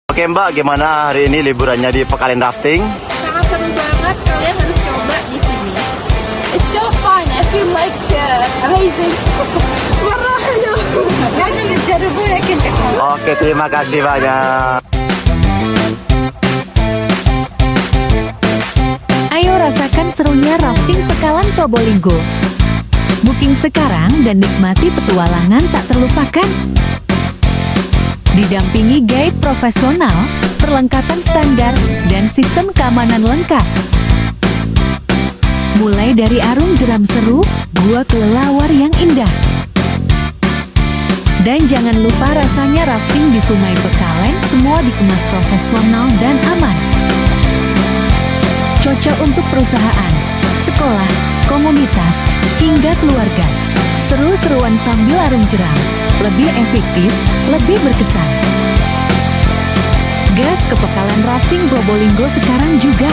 Oke Mbak, gimana hari ini liburannya di Pekalen Rafting? Sangat seru banget, kalian harus coba di sini. It's so fun, I feel like amazing. Marahayo. Jangan menjadibu ya kita. Oke, terima kasih banyak. Ayo rasakan serunya rafting Pekalan Probolinggo. Booking sekarang dan nikmati petualangan tak terlupakan. Didampingi guide profesional, perlengkapan standar, dan sistem keamanan lengkap. Mulai dari arung jeram seru, gua kelelawar yang indah. Dan jangan lupa rasanya rafting di Sungai Pekalen, semua dikemas profesional dan aman. Cocok untuk perusahaan, sekolah, komunitas, hingga keluarga. Seru-seruan sambil arung jeram, lebih efektif, lebih berkesan. Gas ke Pekalan Rafting Probolinggo sekarang juga.